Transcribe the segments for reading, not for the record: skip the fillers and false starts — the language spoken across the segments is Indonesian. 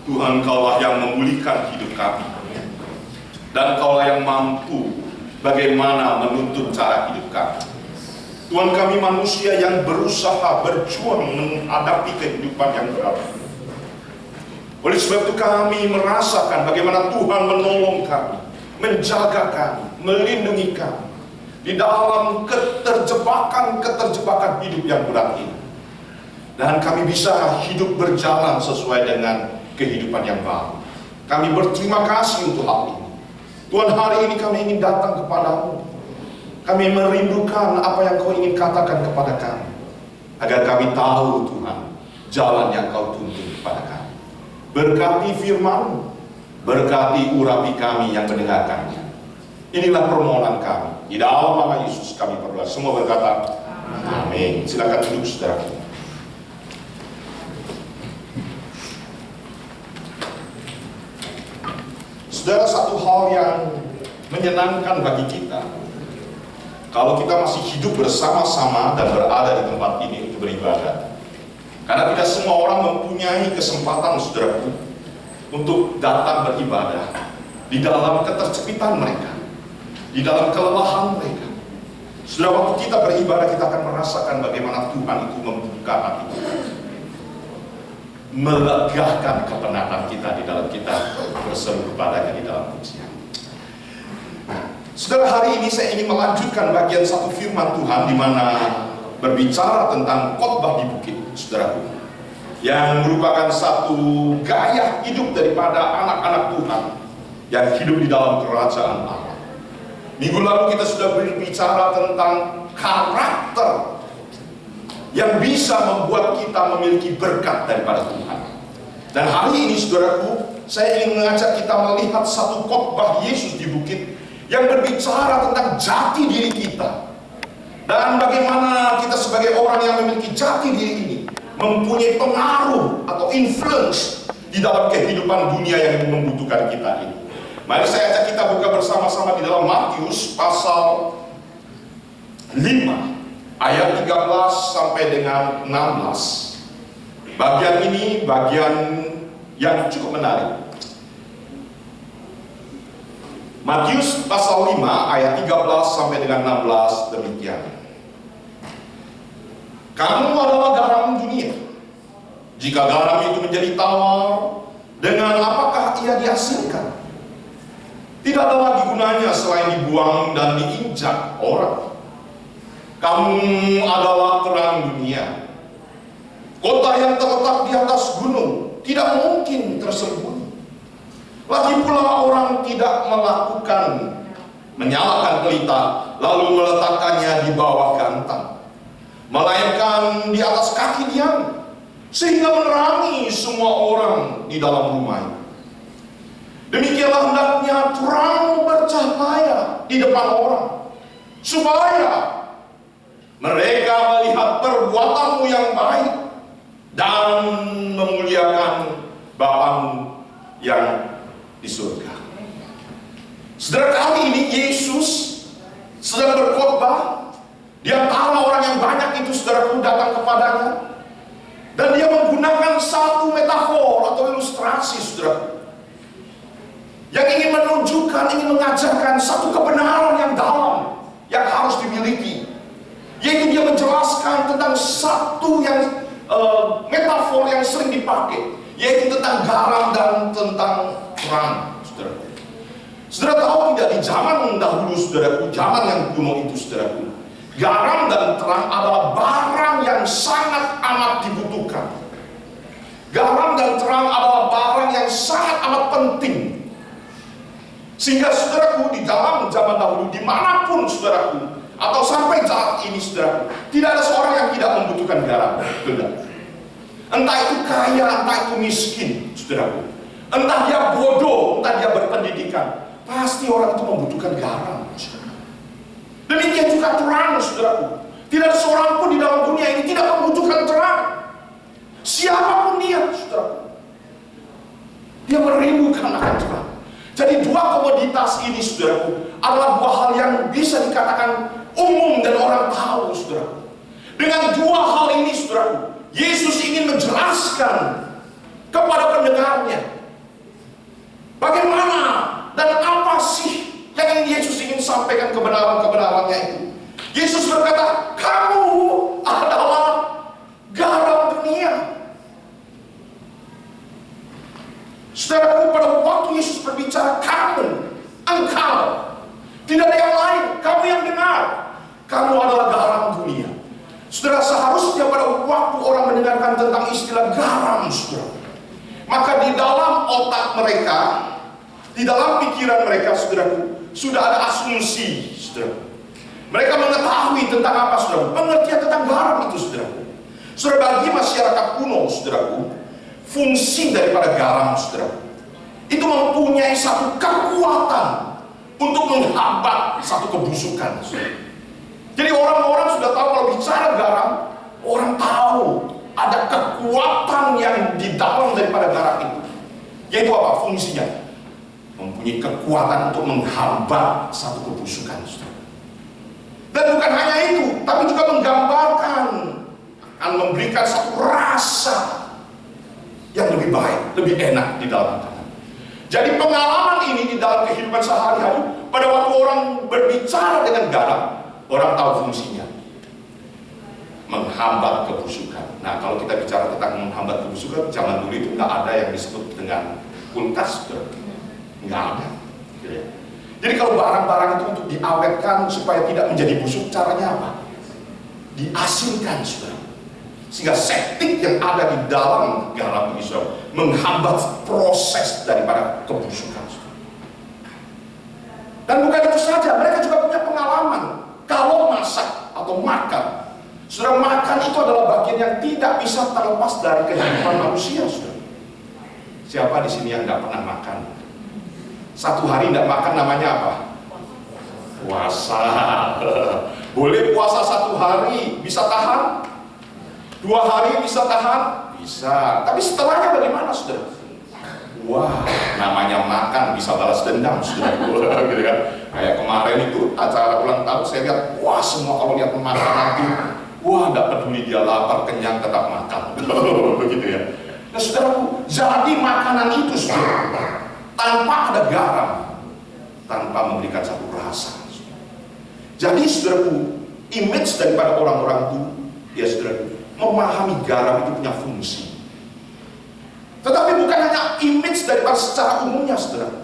Tuhan, Kaulah yang memulihkan hidup kami. Dan Kaulah yang mampu bagaimana menuntun cara hidup kami. Tuhan, kami manusia yang berusaha berjuang menghadapi kehidupan yang berat. Oleh sebab itu kami merasakan bagaimana Tuhan menolong kami, menjaga kami, melindungi kami di dalam keterjebakan hidup yang berat ini. Dan kami bisa hidup berjalan sesuai dengan kehidupan yang baru. Kami berterima kasih untuk hal ini. Tuhan, hari ini kami ingin datang kepadamu. Kami merindukan apa yang Kau ingin katakan kepada kami, agar kami tahu, Tuhan, jalan yang Kau tuntun kepada kami. Berkati firman-Mu, berkati urapi kami yang mendengarkannya. Inilah permohonan kami. Di dalam nama Yesus kami berdoa. Semua berkata, amin. Silakan duduk, saudara. Saudara, satu hal yang menyenangkan bagi kita, kalau kita masih hidup bersama-sama dan berada di tempat ini untuk beribadah. Karena tidak semua orang mempunyai kesempatan, saudaraku, untuk datang beribadah di dalam ketercepitan mereka, di dalam kelelahan mereka. Saudara, waktu kita beribadah, kita akan merasakan bagaimana Tuhan itu membuka hati kita, melegakan kepenatan kita di dalam kita berseru kepadanya di dalam pujian. Saudara, hari ini saya ingin melanjutkan bagian satu firman Tuhan di mana berbicara tentang khotbah di bukit, saudaraku, yang merupakan satu gaya hidup daripada anak-anak Tuhan yang hidup di dalam kerajaan Allah. Minggu lalu kita sudah berbicara tentang karakter yang bisa membuat kita memiliki berkat daripada Tuhan. Dan hari ini, saudaraku, saya ingin mengajak kita melihat satu khotbah Yesus di bukit yang berbicara tentang jati diri kita. Dan bagaimana kita sebagai orang yang memiliki jati diri ini mempunyai pengaruh atau influence di dalam kehidupan dunia yang membutuhkan kita ini. Mari saya ajak kita buka bersama-sama di dalam Matius pasal 5 ayat 13 sampai dengan 16. Bagian ini bagian yang cukup menarik. Matius pasal 5 ayat 13 sampai dengan 16 demikian. Kamu adalah garam dunia. Jika garam itu menjadi tawar, dengan apakah ia dihasilkan? Tidak ada lagi gunanya selain dibuang dan diinjak orang. Kamu adalah terang dunia. Kota yang terletak di atas gunung tidak mungkin tersembunyi. Lagi pula orang tidak menyalakan pelita lalu meletakkannya di bawah gantang, melainkan di atas kaki tiang, sehingga menerangi semua orang di dalam rumah itu. Demikianlah hendaknya terang bercahaya di depan orang, supaya mereka melihat perbuatanmu yang baik dan memuliakan Bapamu yang di surga. Saudara, kali ini Yesus sedang berkhotbah di antara orang yang banyak itu, saudaraku, datang kepadanya, dan dia menggunakan satu metafor atau ilustrasi, saudaraku, yang ingin menunjukkan, ingin mengajarkan satu kebenaran yang dalam yang harus dimiliki, yaitu dia menjelaskan tentang satu yang metafor yang sering dipakai, yaitu tentang garam dan tentang terang, saudaraku. Saudara tahu tidak, di zaman dahulu, saudaraku, zaman yang kuno itu, saudaraku, garam dan terang adalah barang yang sangat amat dibutuhkan. Garam dan terang adalah barang yang sangat amat penting. Sehingga, saudaraku, di dalam zaman dahulu, dimanapun, saudaraku, atau sampai saat ini, saudaraku, tidak ada seorang yang tidak membutuhkan garam. Tidak. Entah itu kaya, entah itu miskin, saudaraku. Entah dia bodoh, entah dia berpendidikan, pasti orang itu membutuhkan garam. Demikian juga terang, saudaraku. Tidak ada seorang pun di dalam dunia ini tidak membutuhkan terang. Siapapun dia, saudaraku, dia merindukan akan terang. Jadi dua komoditas ini, saudaraku, adalah dua hal yang bisa dikatakan umum dan orang tahu, saudaraku. Dengan dua hal ini, saudaraku, Yesus ingin menjelaskan kepada pendengarnya Saudaraku, pada waktu Yesus berbicara kamu, engkau, tidak ada yang lain, kamu yang dengar. Kamu adalah garam dunia. Saudara, seharusnya pada waktu orang mendengarkan tentang istilah garam, saudara, maka di dalam otak mereka, di dalam pikiran mereka, saudaraku, sudah ada asumsi, saudara. Mereka mengetahui tentang apa, saudara? Pengertian tentang garam itu, saudaraku. Saudara, bagi masyarakat kuno, saudaraku, fungsi daripada garam, saudaraku, itu mempunyai satu kekuatan untuk menghambat satu kebusukan, saudara. Jadi orang-orang sudah tahu kalau bicara garam, orang tahu ada kekuatan yang di dalam daripada garam itu. Yaitu apa? Fungsinya mempunyai kekuatan untuk menghambat satu kebusukan, saudara. Dan bukan hanya itu, tapi juga menggambarkan akan memberikan satu rasa yang lebih baik, lebih enak di dalam makanan. Jadi pengalaman ini di dalam kehidupan sehari-hari, pada waktu orang berbicara dengan garam, orang tahu fungsinya, menghambat kebusukan. Nah, kalau kita bicara tentang menghambat kebusukan, zaman dulu itu nggak ada yang disebut dengan kulkas, nggak ada. Jadi kalau barang-barang itu untuk diawetkan supaya tidak menjadi busuk, caranya apa? Diasinkan, saudara. Sehingga septik yang ada di dalam garam itu menghambat proses daripada kebusukan. Dan bukan itu saja, mereka juga punya pengalaman. Kalau masak atau makan, saudara, makan itu adalah bagian yang tidak bisa terlepas dari kehidupan manusia, saudara. Siapa di sini yang nggak pernah makan? Satu hari nggak makan namanya apa? Puasa. Boleh puasa satu hari, bisa tahan? 2 hari bisa tahan? Bisa. Tapi setelahnya bagaimana, saudara? Wah, namanya makan bisa balas dendam, saudara. Gitu kan? Kayak kemarin itu acara ulang tahun, saya lihat, wah, semua kalau lihat makanan itu, wah, nggak peduli dia lapar, kenyang, tetap makan. Begitu ya. Nah, saudaraku, jadi makanan itu, saudara, tanpa ada garam, tanpa memberikan satu rasa. Jadi, saudaraku, image daripada orang-orang itu, ya saudaraku, memahami garam itu punya fungsi. Tetapi bukan hanya image daripada secara umumnya, saudara.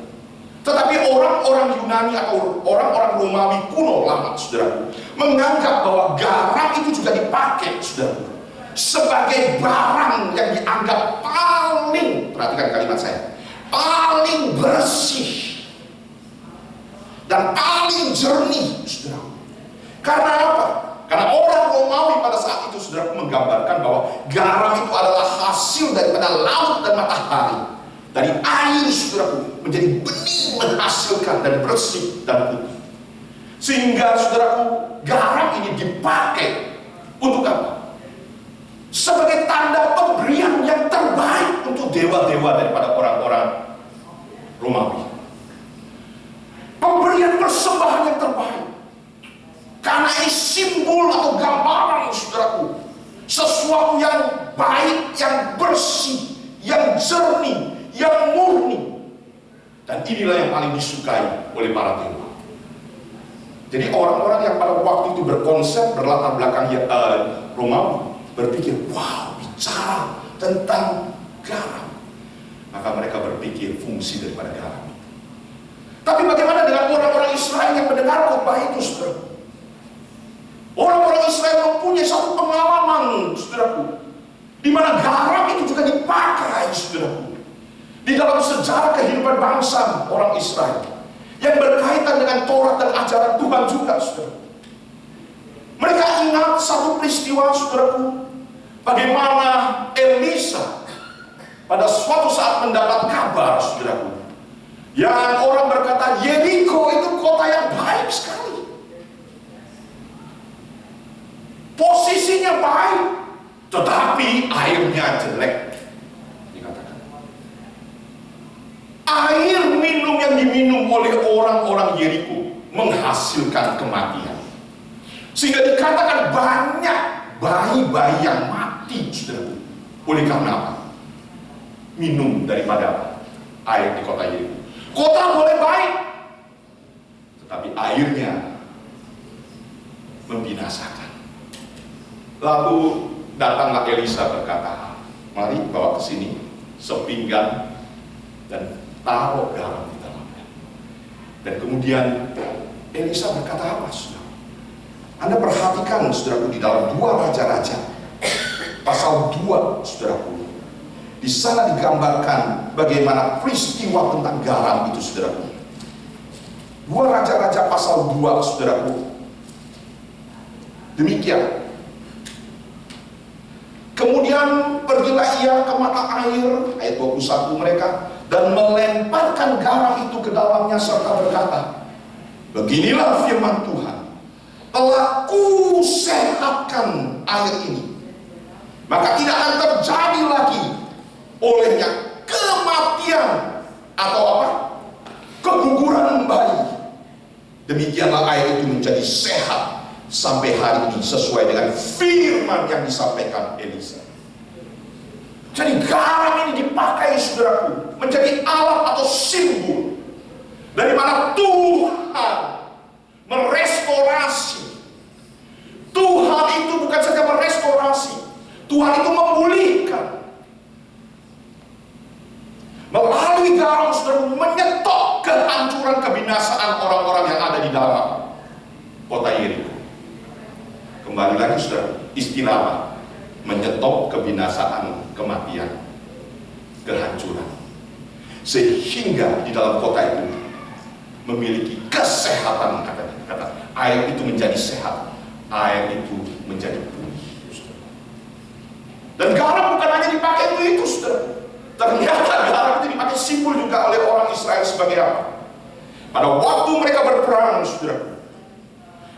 Tetapi orang-orang Yunani atau orang-orang Romawi kuno lama, saudara, menganggap bahwa garam itu juga dipakai, saudara, sebagai barang yang dianggap paling, perhatikan kalimat saya, paling bersih dan paling jernih, saudara. Karena apa? Karena orang Romawi pada saat itu, saudara, menggambarkan bahwa garam itu adalah hasil daripada laut dan matahari. Dari air, saudaraku, menjadi benih menghasilkan dan bersih dan putih. Sehingga, saudaraku, garam ini dipakai untuk apa? Sebagai tanda pemberian yang terbaik untuk dewa-dewa daripada orang-orang Romawi. Pemberian persembahan yang terbaik. Karena ini simbol atau gambaran, saudaraku, sesuatu yang baik, yang bersih, yang jernih, yang murni. Dan inilah yang paling disukai oleh para dewa. Jadi orang-orang yang pada waktu itu berkonsep berlatar belakang Romawi berpikir, wow, bicara tentang garam, maka mereka berpikir fungsi daripada garam. Tapi bagaimana dengan orang-orang Israel yang mendengar khotbah itu, saudara? Orang-orang Israel mempunyai satu pengalaman, saudaraku, di mana garam itu juga dipakai, saudaraku, di dalam sejarah kehidupan bangsa orang Israel yang berkaitan dengan Taurat dan ajaran Tuhan juga, saudara. Mereka ingat satu peristiwa, saudaraku, bagaimana Elisa pada suatu saat mendapat kabar, saudaraku, yang orang berkata Yeriko itu kota yang baik sekali. Posisinya baik, tetapi airnya jelek, dikatakan. Air minum yang diminum oleh orang-orang Yeriko menghasilkan kematian. Sehingga dikatakan banyak bayi-bayi yang mati, saudara. Oleh karena apa? Minum daripada air di kota Yeriko. Kota boleh baik, tetapi airnya membinasakan. Lalu datanglah Elisa berkata, mari bawa ke sini sepinggan dan taruh garam di dalamnya. Dan kemudian Elisa berkata apa, saudara? Anda perhatikan, saudaraku, di dalam 2 Raja-Raja pasal 2, saudaraku, di sana digambarkan bagaimana peristiwa tentang garam itu, saudaraku. 2 Raja-Raja pasal 2, saudaraku. Demikian. Kemudian pergilah ia ke mata air, ayat 21 mereka, dan melemparkan garam itu ke dalamnya serta berkata, beginilah firman Tuhan, telah kusehatkan air ini, maka tidak akan terjadi lagi olehnya kematian atau apa? Keguguran bayi. Demikianlah air itu menjadi sehat sampai hari ini sesuai dengan firman yang disampaikan Elisa. Jadi garam ini dipakai, saudaraku, menjadi alat atau simbol dari mana Tuhan merestorasi. Tuhan itu bukan saja merestorasi, Tuhan itu memulihkan. Melalui garam, saudara, menyetop kehancuran kebinasaan orang-orang yang ada di dalam kota Yeriko. Kembali lagi, saudara, istilah apa? Menyetop kebinasaan, kematian, kehancuran. Sehingga di dalam kota itu memiliki kesehatan, kata air itu menjadi sehat, air itu menjadi pulih. Dan garam bukan hanya dipakai untuk itu, saudara. Ternyata garam itu dipakai simbol juga oleh orang Israel sebagai apa? Pada waktu mereka berperang, saudara,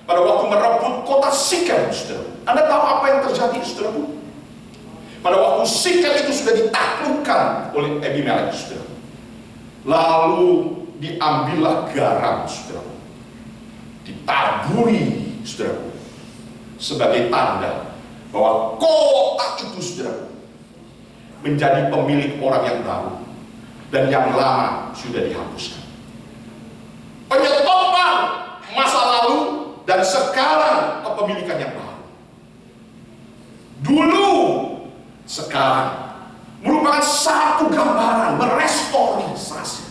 pada waktu merebut kota Sikem, saudara, Anda tahu apa yang terjadi, saudara? Pada waktu Sikem itu sudah ditaklukkan oleh Abimelek, saudara, lalu diambillah garam, saudara, ditaburi, saudara, sebagai tanda bahwa kota itu, saudara, menjadi pemilik orang yang baru dan yang lama sudah dihapuskan. Penyetopan masa lalu dan sekarang kepemilikan yang baru. Dulu, sekarang merupakan satu gambaran merestorisasi.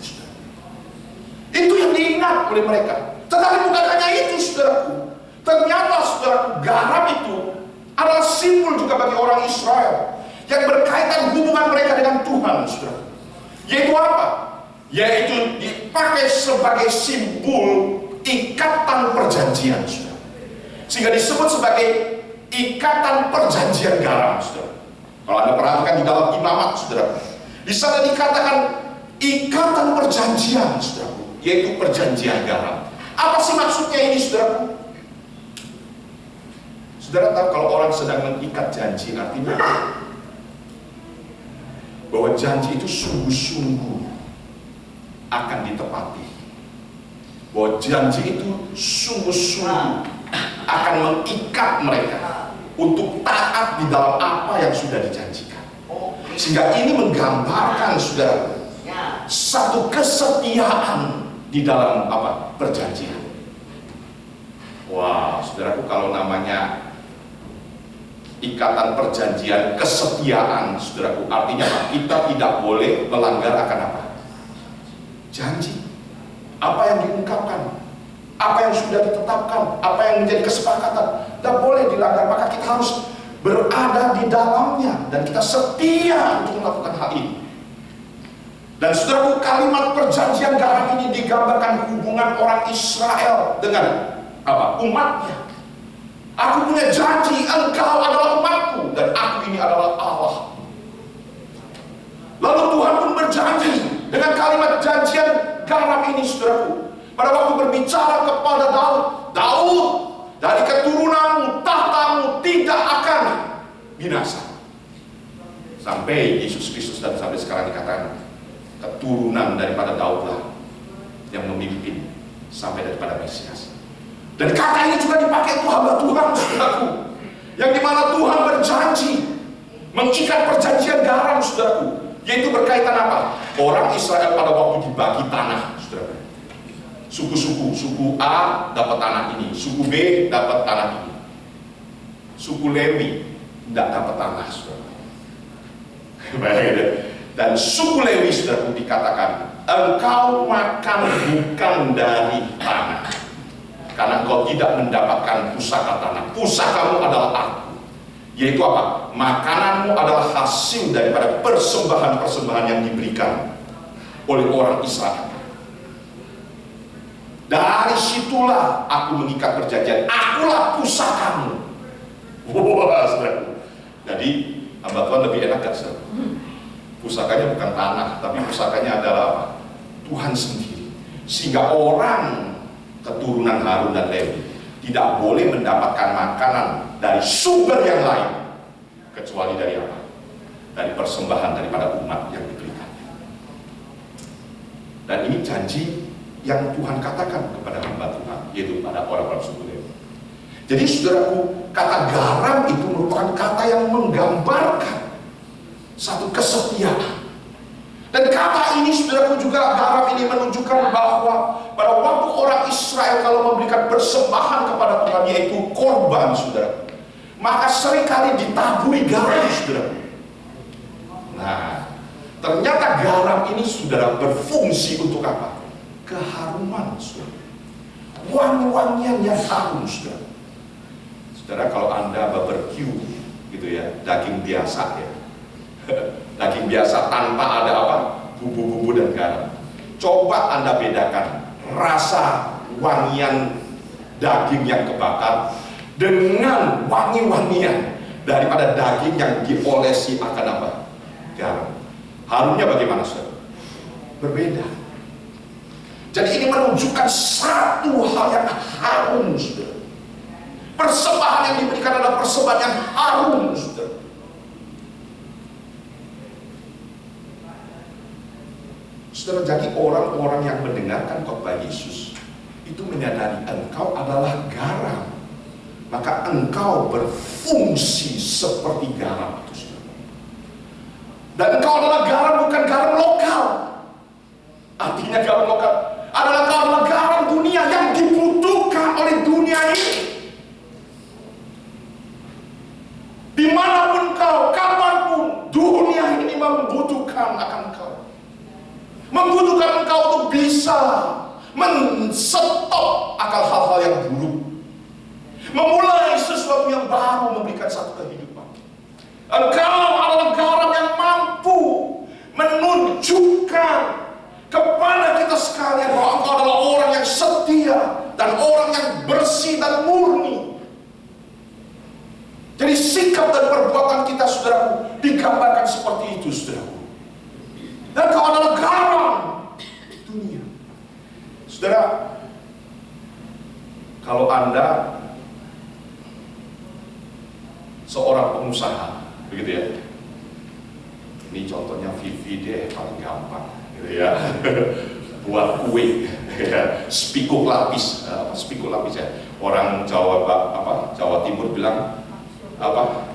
Itu yang diingat oleh mereka. Tetapi bukan hanya itu, saudaraku. Ternyata, saudaraku, garam itu adalah simbol juga bagi orang Israel yang berkaitan hubungan mereka dengan Tuhan, saudara. Yaitu apa? Yaitu dipakai sebagai simbol ikatan perjanjian, saudara. Sehingga disebut sebagai ikatan perjanjian garam, saudara. Kalau Anda perhatikan di dalam imamat, saudara, di sana dikatakan ikatan perjanjian, saudara, yaitu perjanjian garam. Apa sih maksudnya ini, saudara? Saudara tahu kalau orang sedang mengikat janji artinya bahwa janji itu sungguh-sungguh akan ditepati. Bahwa janji itu sungguh-sungguh akan mengikat mereka untuk taat di dalam apa yang sudah dijanjikan. Sehingga ini menggambarkan, saudara, satu kesetiaan di dalam apa? Perjanjian. Wah, saudaraku, kalau namanya ikatan perjanjian kesetiaan, saudaraku, artinya apa? Kita tidak boleh melanggar akan apa? Janji. Apa yang diungkapkan, apa yang sudah ditetapkan, apa yang menjadi kesepakatan, tidak boleh dilanggar. Maka kita harus berada di dalamnya dan kita setia untuk melakukan hal ini. Dan saudaraku, kalimat perjanjian garam ini digambarkan hubungan orang Israel dengan apa? Umatnya. Aku punya janji, engkau adalah umatku dan aku ini adalah Allah. Lalu Tuhan pun berjanji dengan kalimat janjian garam ini, saudaraku, pada waktu berbicara kepada Daud, Daud, dari keturunanmu, tahtamu tidak akan binasa. Sampai Yesus Kristus dan sampai sekarang dikatakan keturunan daripada Daudlah yang memimpin sampai daripada Mesias. Dan kata ini juga dipakai untuk hamba Tuhan, saudaraku, yang dimana Tuhan berjanji mengikat perjanjian garam, saudaraku, yaitu berkaitan apa? Orang Israel pada waktu dibagi tanah, saudaraku, suku A dapat tanah ini, suku B dapat tanah ini, suku Lewi tidak dapat tanah, saudaraku. Dan suku Lewi, saudaraku, dikatakan, engkau makan bukan dari tanah, karena engkau tidak mendapatkan pusaka tanah. Pusakamu adalah aku. Yaitu apa? Makananmu adalah hasil daripada persembahan-persembahan yang diberikan oleh orang Israel. Dari situlah aku mengikat perjanjian. Akulah pusakamu. Wah, saudaraku. Jadi hamba Tuhan lebih enak gak, saudara? Pusakanya bukan tanah, tapi pusakanya adalah apa? Tuhan sendiri. Sehingga orang keturunan Harun dan Lewi tidak boleh mendapatkan makanan dari sumber yang lain kecuali dari apa? Dari persembahan daripada umat yang diberikan. Dan ini janji yang Tuhan katakan kepada hamba Tuhan, yaitu pada orang-orang suku Lewi. Jadi saudaraku, kata garam itu merupakan kata yang menggambarkan satu kesetiaan. Dan kata ini, saudaraku, juga garam ini menunjukkan bahwa pada waktu orang Israel kalau memberikan persembahan kepada Tuhan, yaitu korban, saudara, maka seringkali ditaburi garam, saudara. Nah, ternyata garam ini, saudara, berfungsi untuk apa? Keharuman, saudara. Wangi-wangian yang harum, saudara. Saudara, kalau Anda barbecue, gitu ya, daging biasa ya, daging biasa tanpa ada apa? Bumbu-bumbu dan garam. Coba Anda bedakan rasa wangian daging yang kebakar dengan wangi-wangian daripada daging yang diolesi akan apa? Garam. Harumnya bagaimana, saudara? Berbeda. Jadi ini menunjukkan satu hal yang harum, saudara. Persembahan yang diberikan adalah persembahan yang harum, saudara. Saudara, jadi orang-orang yang mendengarkan khotbah Yesus itu menyadari engkau adalah garam, maka engkau berfungsi seperti garam itu, saudara. Dan engkau adalah garam, bukan garam lokal. Artinya garam lokal adalah engkau adalah garam dunia yang dibutuhkan oleh dunia ini. Dimanapun kau, kapanpun, dunia ini membutuhkan akan kau. Membutuhkan engkau untuk bisa men-stop akal hal-hal yang buruk, memulai sesuatu yang baru, memberikan satu kehidupan. Engkau adalah garam yang mampu menunjukkan kepada kita sekalian bahwa engkau adalah orang yang setia dan orang yang bersih dan murni. Jadi sikap dan perbuatan kita, saudaraku, digambarkan seperti itu, saudaraku. Dan kau adalah garam dunia. Saudara, kalau Anda seorang pengusaha, begitu ya. Ini contohnya Vivi deh, paling gampang, gitu ya. Buat kue, ya. Spikuk lapis, spikuk lapis ya. Orang Jawa Timur bilang apa?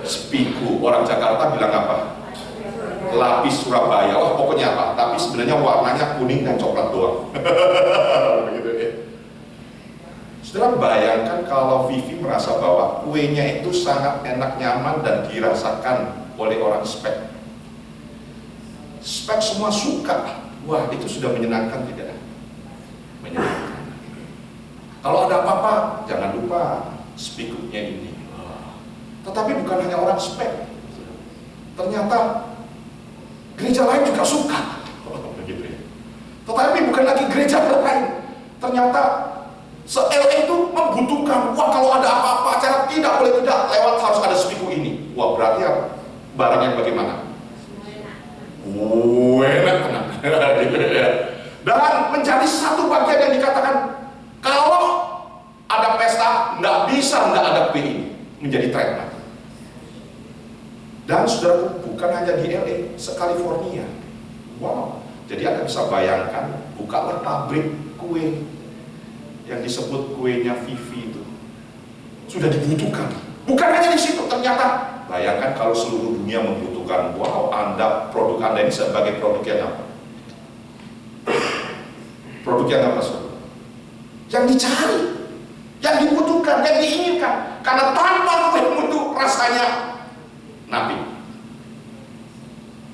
Spiku. Orang Jakarta bilang apa? Lapis Surabaya. Wah, pokoknya apa? Tapi sebenarnya warnanya kuning dan coklat doang. Begitu ya. Saudara, bayangkan kalau Vivi merasa bahwa kuenya itu sangat enak, nyaman, dan dirasakan oleh orang spek. Spek semua suka. Wah, itu sudah menyenangkan tidak? Menyenangkan. Kalau ada apa-apa, jangan lupa spikuknya ini. Tetapi bukan hanya orang spek. Ternyata gereja lain juga suka. Begitu ya. Tetapi bukan lagi gereja lain. Ternyata se-LA itu membutuhkan, wah kalau ada apa-apa acara tidak boleh tidak lewat, harus ada spiku ini. Wah, berarti ya barang yang bagaimana? Enak. Gitu ya. Dan menjadi satu bagian yang dikatakan kalau ada pesta nggak bisa nggak ada kue ini, menjadi trademark. Dan saudara, bukan hanya di LA, se-California. Wow, jadi Anda bisa bayangkan, bukalah pabrik kue yang disebut kuenya Vivi itu. Sudah dibutuhkan. Bukan hanya di situ, ternyata bayangkan kalau seluruh dunia membutuhkan. Wow, produk Anda ini sebagai produk yang apa? Produk yang apa, saudara? Yang dicari, yang dibutuhkan, yang diinginkan. Karena tanpa kue itu rasanya napi.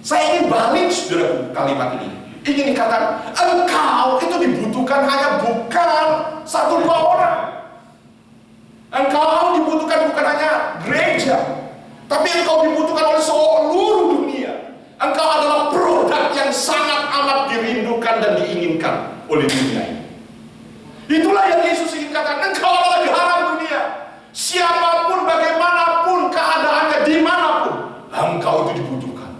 Saya ingin balik saudaraku kalimat ini. Ingin dikatakan, engkau itu dibutuhkan hanya bukan 1-2 orang. Engkau dibutuhkan bukan hanya gereja, tapi engkau dibutuhkan oleh seluruh dunia. Engkau adalah produk yang sangat amat dirindukan dan diinginkan oleh dunia ini. Itulah yang Yesus ingin katakan, engkau adalah garam dunia. Siapapun, bagaimanapun keadaannya, dimanapun, engkau itu dibutuhkan.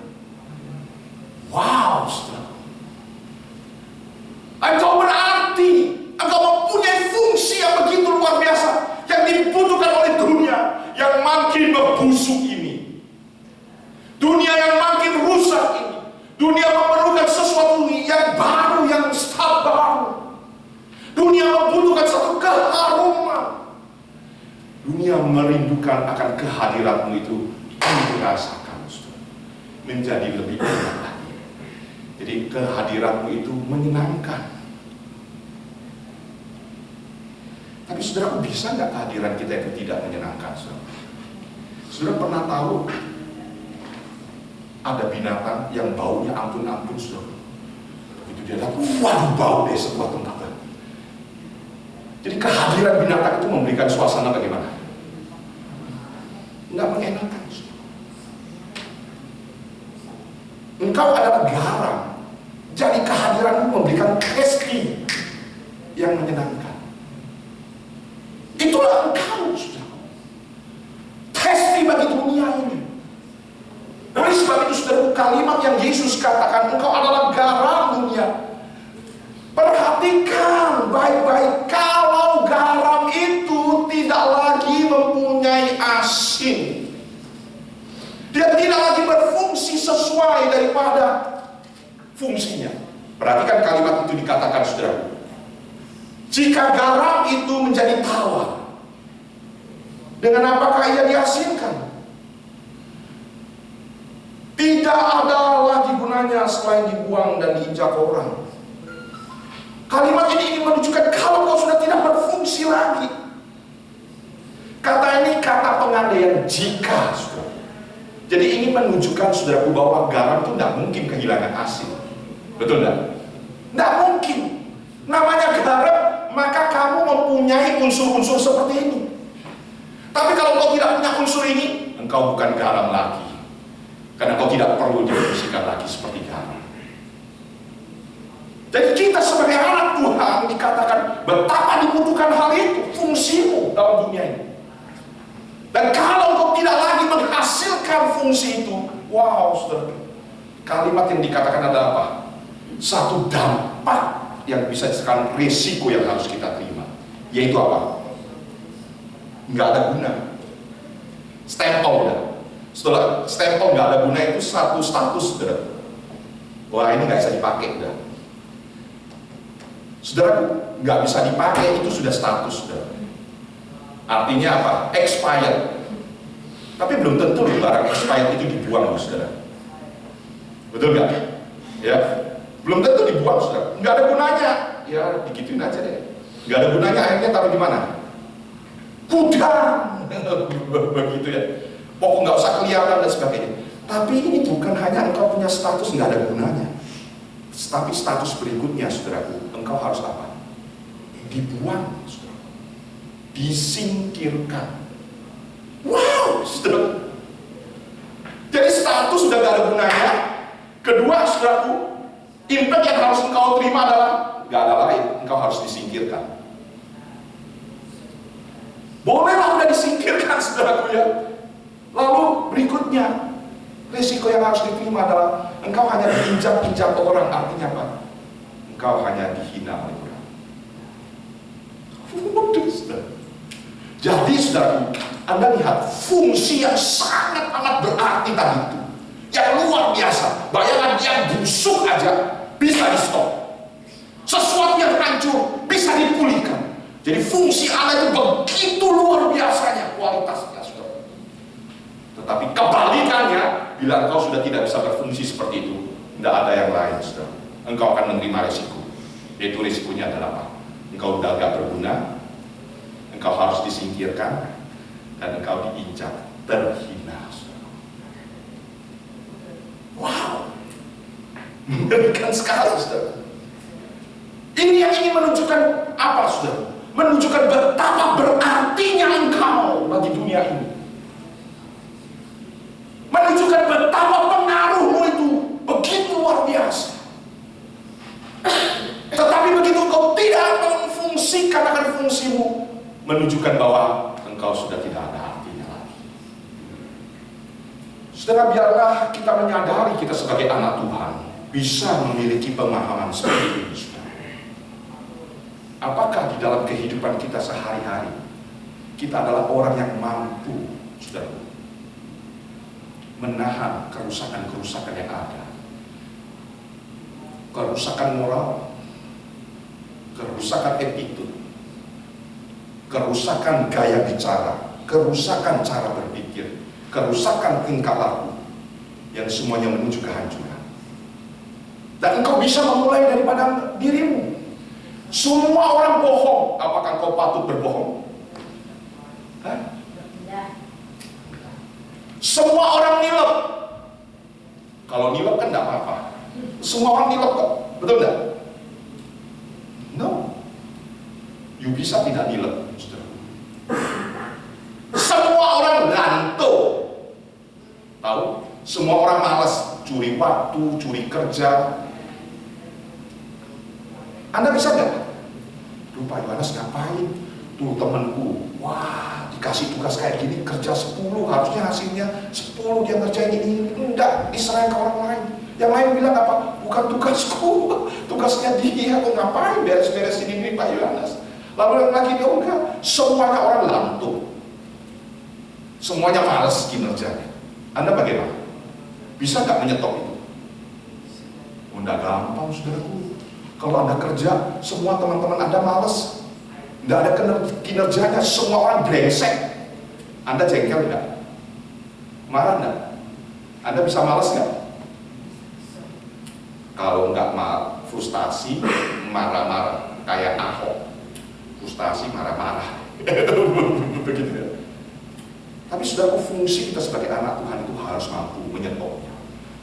Wow, saudara. Engkau berarti, engkau mempunyai fungsi yang begitu luar biasa, yang dibutuhkan oleh dunia yang makin membusuk ini. Dunia yang makin rusak ini. Dunia memerlukan sesuatu yang baru, yang baru. Dunia membutuhkan satu keharuman. Dunia merindukan akan kehadiratmu itu dirasakan, menjadi lebih enak lagi. Jadi kehadiratmu itu menyenangkan. Tapi saudara, bisa nggak kehadiran kita itu tidak menyenangkan? Saudara pernah tahu ada binatang yang baunya ampun-ampun, saudara. Begitu dia datang, waduh, bau deh sebuah tempat. Jadi kehadiran binatang itu memberikan suasana bagaimana? Nggak mengenakan. Engkau adalah garam, jadi kehadiranmu memberikan taste yang menyenangkan. Itulah engkau, saudara. Taste bagi dunia ini. Oleh sebab itu, saudara, kalimat yang Yesus katakan, engkau adalah garam dunia. Perhatikan baik-baik, kalau garam itu tidak lagi mempunyai asin, dia tidak lagi berfungsi sesuai daripada fungsinya. Perhatikan kalimat itu dikatakan, saudara. Jika garam itu menjadi tawar, dengan apakah ia diasinkan? Tidak ada lagi gunanya selain dibuang dan diinjak orang. Kalimat ini ingin menunjukkan kalau kau sudah tidak berfungsi lagi. Kata ini kata pengandaian jika, saudara. Jadi ingin menunjukkan, saudaraku, bahwa garam itu tidak mungkin kehilangan asin. Betul tidak? Tidak mungkin. Namanya garam, maka kamu mempunyai unsur-unsur seperti ini. Tapi kalau kau tidak punya unsur ini, engkau bukan garam lagi. Karena kau tidak perlu difungsikan lagi seperti garam. Jadi kita sebagai anak Tuhan dikatakan betapa dibutuhkan hal itu, fungsimu dalam dunia ini. Dan kalau kau tidak lagi menghasilkan fungsi itu, wow, saudara, kalimat yang dikatakan adalah apa? Satu dampak yang bisa disebutkan risiko yang harus kita terima, yaitu apa? Nggak ada guna. Stempel, ya. Setelah stempel nggak ada guna itu satu status, saudara. Wah, ini nggak bisa dipakai, saudara. Saudara, nggak bisa dipakai itu sudah status, saudara. Artinya apa? Expired. Tapi belum tentu barang expired itu dibuang, saudara. Betul nggak? Ya, belum tentu dibuang, saudara. Nggak ada gunanya. Ya, digituin aja deh. Nggak ada gunanya, akhirnya taruh di mana? Gudang. Begitu ya. Pokok nggak usah kelihatan dan sebagainya. Tapi ini bukan hanya engkau punya status nggak ada gunanya. Tapi status berikutnya, saudaraku, engkau harus apa? Dibuang, saudara. Disingkirkan. Wow, saudara. Jadi status sudah gak ada gunanya. Kedua, saudaraku, impact yang harus engkau terima adalah gak ada lain, engkau harus disingkirkan. Bolehlah udah disingkirkan, saudaraku, ya. Lalu berikutnya, risiko yang harus diterima adalah engkau hanya diinjak-injak orang. Artinya apa? Engkau hanya dihina oleh orang. Jadi, saudara, Anda lihat fungsi yang sangat amat berarti tadi itu, yang luar biasa. Bayangan yang busuk aja bisa di stop. Sesuatu yang hancur bisa dipulihkan. Jadi fungsi Anda itu begitu luar biasanya kualitasnya, saudara. Tetapi kebalikannya, bila engkau sudah tidak bisa berfungsi seperti itu, tidak ada yang lain, saudara. Engkau akan menerima risiko. Yaitu risikonya adalah apa? Engkau sudah agak berguna, engkau harus disingkirkan, dan engkau diinjak, terhina, saudara. Wow. Mengerikan sekali, saudara. Ini yang ingin menunjukkan apa, saudara? Menunjukkan betapa berartinya engkau bagi dunia ini. Menunjukkan betapa pengaruhmu itu begitu luar biasa. Tetapi begitu engkau tidak memfungsikan akan fungsimu, menunjukkan bahwa engkau sudah tidak ada artinya lagi. Saudara, biarlah kita menyadari kita sebagai anak Tuhan bisa memiliki pemahaman seperti ini, saudara. Apakah di dalam kehidupan kita sehari-hari kita adalah orang yang mampu, saudara, menahan kerusakan-kerusakan yang ada? Kerusakan moral, kerusakan attitude, kerusakan gaya bicara, kerusakan cara berpikir, kerusakan tingkah laku, yang semuanya menuju kehancuran. Dan engkau bisa memulai daripada dirimu. Semua orang bohong, apakah kau patut berbohong? Hah? Semua orang nilep. Kalau nilep kan tidak apa-apa. Semua orang nilep kok, betul tidak? No. You bisa tidak nilep. Semua orang lanto. Tahu? Semua orang malas, curi waktu, curi kerja. Anda bisa nggak? Duh, Pak Yohanes ngapain? Tuh temanku, wah dikasih tugas kayak gini, kerja 10, harusnya hasilnya 10, dia ngerjain ini. Enggak, diserahin ke orang lain. Yang lain bilang apa? Bukan tugasku, tugasnya dia. Aku ngapain beres-beres ini Pak Yohanes? Lalu yang lagi dia enggak. Semuanya orang lantung. Semuanya malas kinerjanya. Anda bagaimana? Bisa nggak menyetop itu? Enggak gampang, saudaraku. Kalau Anda kerja, semua teman-teman Anda malas, nggak ada kinerjanya, semua orang brengsek. Anda jengkel nggak? Marah nggak? Anda bisa malas nggak? Kalau nggak frustasi, marah-marah, kayak Ahok. Frustasi, marah-marah. Begitu ya. Tapi saudara, fungsi kita sebagai anak Tuhan itu harus mampu menyetopnya.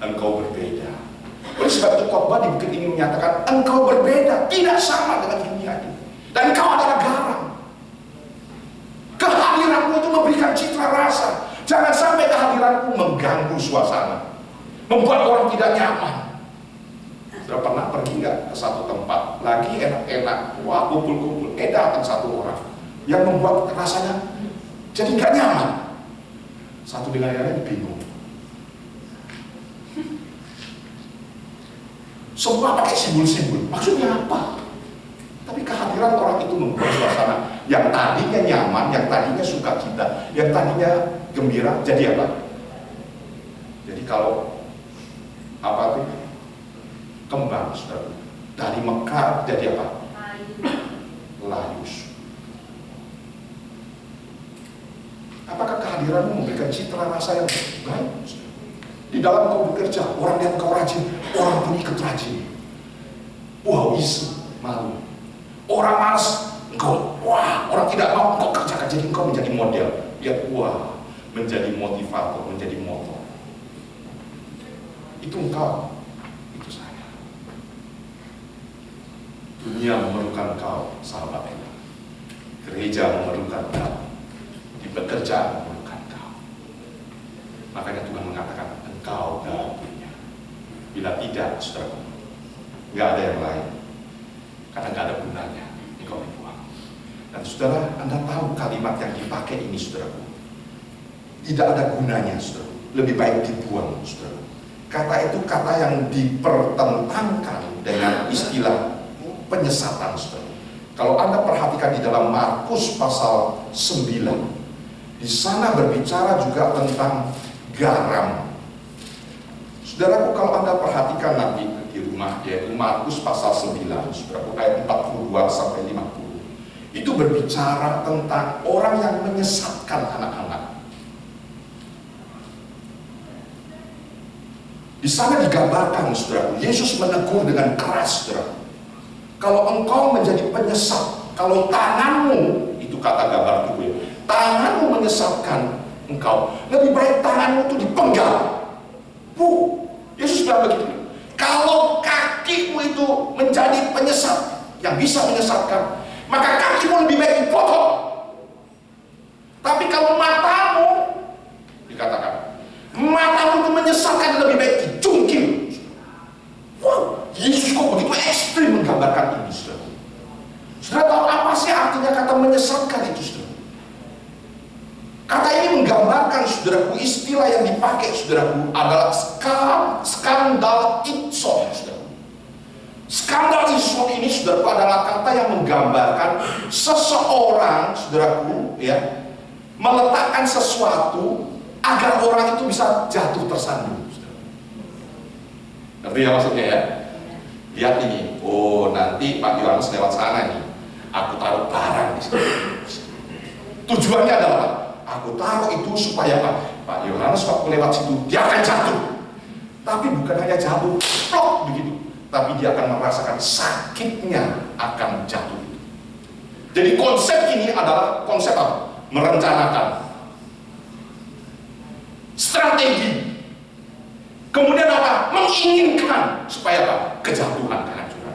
Engkau berbeda. Oleh sebab itu khotbah di bukit ini menyatakan engkau berbeda, tidak sama dengan dunia ini. Dan engkau adalah garam. Kehadiranmu itu memberikan citra rasa. Jangan sampai kehadiranmu mengganggu suasana, membuat orang tidak nyaman. Sudah pernah pergi nggak ke satu tempat, lagi enak-enak, wah kumpul-kumpul, datang satu orang yang membuat rasanya jadi nggak nyaman. Satu dengan yang lain bingung. Semua pakai simbol-simbol, maksudnya apa? Tapi kehadiran orang itu membuat suasana yang tadinya nyaman, yang tadinya sukacita, yang tadinya gembira, jadi apa? Jadi kalau apa itu? Kembang, saudara, dari mekar jadi apa? Layus. Apakah kehadiranmu memberikan citra rasa yang baik? Di dalam kau bekerja, orang lihat kau rajin, orang pun ikut rajin. Wow, isu, malu. Orang malas, engkau, wah, orang tidak mau, engkau kerjakan, jadi engkau menjadi model. Lihat, wah, menjadi motivator, menjadi motor. Itu engkau, itu saya. Dunia memerlukan kau, sahabat Ella. Gereja memerlukan kau. Di pekerjaan memerlukan kau. Makanya Tuhan mengatakan, engkau garamnya. Bila tidak, saudara, nggak ada yang lain. Karena nggak ada gunanya, engkau dibuang. Dan saudara, Anda tahu kalimat yang dipakai ini, saudaraku, tidak ada gunanya, saudara. Lebih baik dibuang, saudara. Kata itu kata yang dipertentangkan dengan istilah penyesatan, saudara. Kalau Anda perhatikan di dalam Markus pasal 9, di sana berbicara juga tentang garam. Saudaraku, kalau Anda perhatikan nanti di rumah, yaitu Markus pasal 9, saudaraku, ayat 42 sampai 50. Itu berbicara tentang orang yang menyesatkan anak-anak. Di sana digambarkan, saudaraku, Yesus menegur dengan keras, saudaraku. Kalau engkau menjadi penyesat, kalau tanganmu, itu kata gambar tubuh, tanganmu menyesatkan engkau, lebih baik tanganmu itu dipenggal. Yesus bilang begitu. Kalau menjadi penyesat yang bisa menyesatkan, maka kakimu lebih baik dipotong. Tapi kalau matamu, dikatakan matamu itu menyesatkan, lebih baik dicungkil. Wow, Yesus kok begitu ekstrim menggambarkan ini, saudara. Saudara tahu apa sih artinya kata menyesatkan itu, saudara? Kata ini menggambarkan, saudaraku, istilah yang dipakai, saudaraku, adalah skandal itson, saudara. Skandal itson ini, saudaraku, adalah kata yang menggambarkan seseorang, saudaraku, ya, meletakkan sesuatu agar orang itu bisa jatuh tersandung. Ngerti ya maksudnya ya? Lihat ini, oh nanti Pak Yohanes lewat sana nih, aku taruh barang di sini. Tujuannya adalah aku taruh itu supaya Pak Yohanes waktu lewat situ dia akan jatuh. Tapi bukan hanya jatuh, plok begitu, tapi dia akan merasakan sakitnya akan jatuh. Jadi konsep ini adalah konsep apa? Merencanakan, strategi. Kemudian apa? Menginginkan supaya apa? Kejatuhan, kehancuran.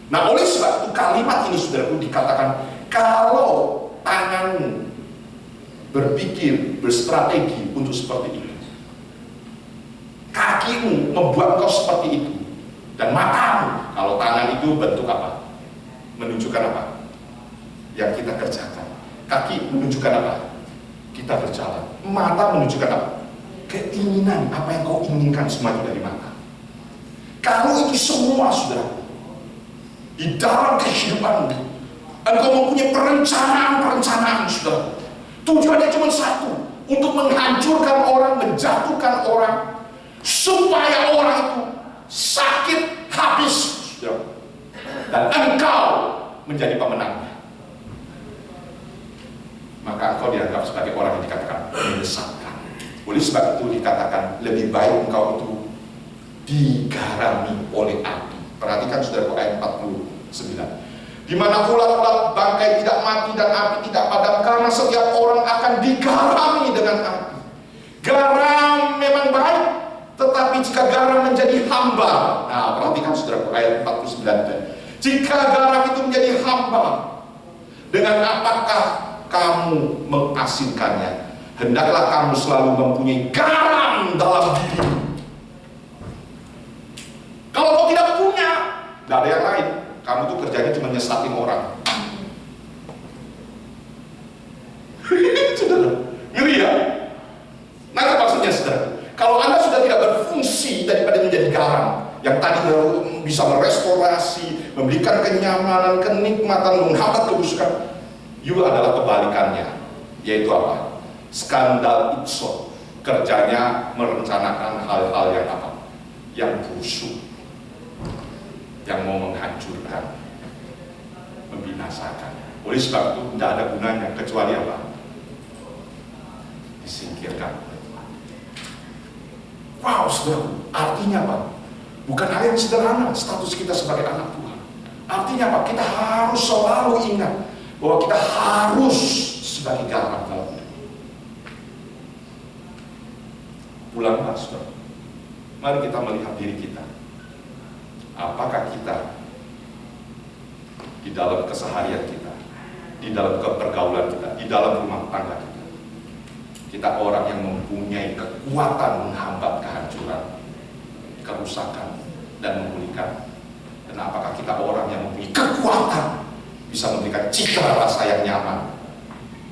Nah, oleh sebab itu kalimat ini, saudaraku, dikatakan kalau tanganmu berpikir, berstrategi untuk seperti itu, kakimu membuat kau seperti itu, dan matamu, kalau tangan itu bentuk apa? Menunjukkan apa? Yang kita kerjakan. Kaki menunjukkan apa? Kita berjalan. Mata menunjukkan apa? Keinginan, apa yang kau inginkan, semua itu dari mata. Kalau itu semua, saudara, di dalam kehidupanmu, engkau mempunyai perencanaan, saudara, tujuannya cuma satu, untuk menghancurkan orang, menjatuhkan orang, supaya orang itu sakit habis, saudara, dan engkau menjadi pemenangnya. Maka engkau dianggap sebagai orang yang dikatakan menyesatkan. Oleh sebab itu dikatakan lebih baik engkau itu digarami oleh api. Perhatikan saudara, ayat 49. Di mana ulat-ulat bangkai tidak mati dan api tidak padam, karena setiap orang akan digarami dengan api. Garam memang baik, tetapi jika garam menjadi hambar. Nah, perhatikan saudara, ayat 49. Jika garam itu menjadi hambar, dengan apakah kamu mengasinkannya? Hendaklah kamu selalu mempunyai garam dalam diri. Kalau kau tidak punya, tidak ada yang lain. Kamu tuh kerjanya cuma nyesatin orang. Saudara, ngeri ya? Nah, itu maksudnya, saudara. Kalau Anda sudah tidak berfungsi daripada menjadi garam, yang tadi bisa merestorasi, memberikan kenyamanan, kenikmatan, menghambat kebusukan, juga adalah kebalikannya. Yaitu apa? Skandal itson, kerjanya merencanakan hal-hal yang apa? Yang busuk, yang mau menghancurkan, membinasakan. Oleh sebab itu tidak ada gunanya kecuali apa? Disingkirkan. Wow, saudara, artinya apa? Bukan hal yang sederhana status kita sebagai anak Tuhan. Artinya apa? Kita harus selalu ingat bahwa kita harus sebagai garam dalam hidup. Pulanglah, saudara. Mari kita melihat diri kita. Apakah kita di dalam keseharian kita, di dalam pergaulan kita, di dalam rumah tangga kita orang yang mempunyai kekuatan menghambat kehancuran, kerusakan, dan memulihkan? Dan apakah kita orang yang mempunyai kekuatan bisa memberikan citra rasa yang nyaman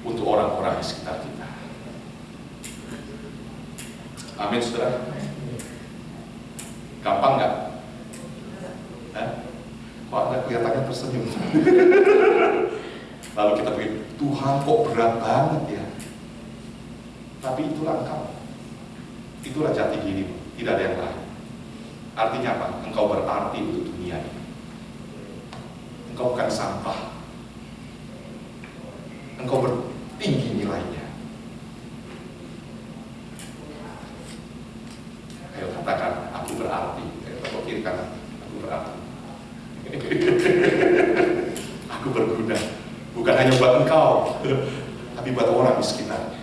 untuk orang-orang di sekitar kita? Amin, saudara. Gampang nggak? Kok Anda kelihatannya tersenyum? Lalu kita pikir, Tuhan kok berat banget ya? Tapi itulah engkau. Itulah jati dirimu, tidak ada yang lain. Artinya apa? Engkau berarti untuk dunia ini. Engkau bukan sampah. Engkau bertinggi nilainya. Ayo katakan, aku berarti. Kau kiri kanan, aku berarti. Aku berguna. Bukan hanya buat engkau, tapi buat orang di sekitarnya.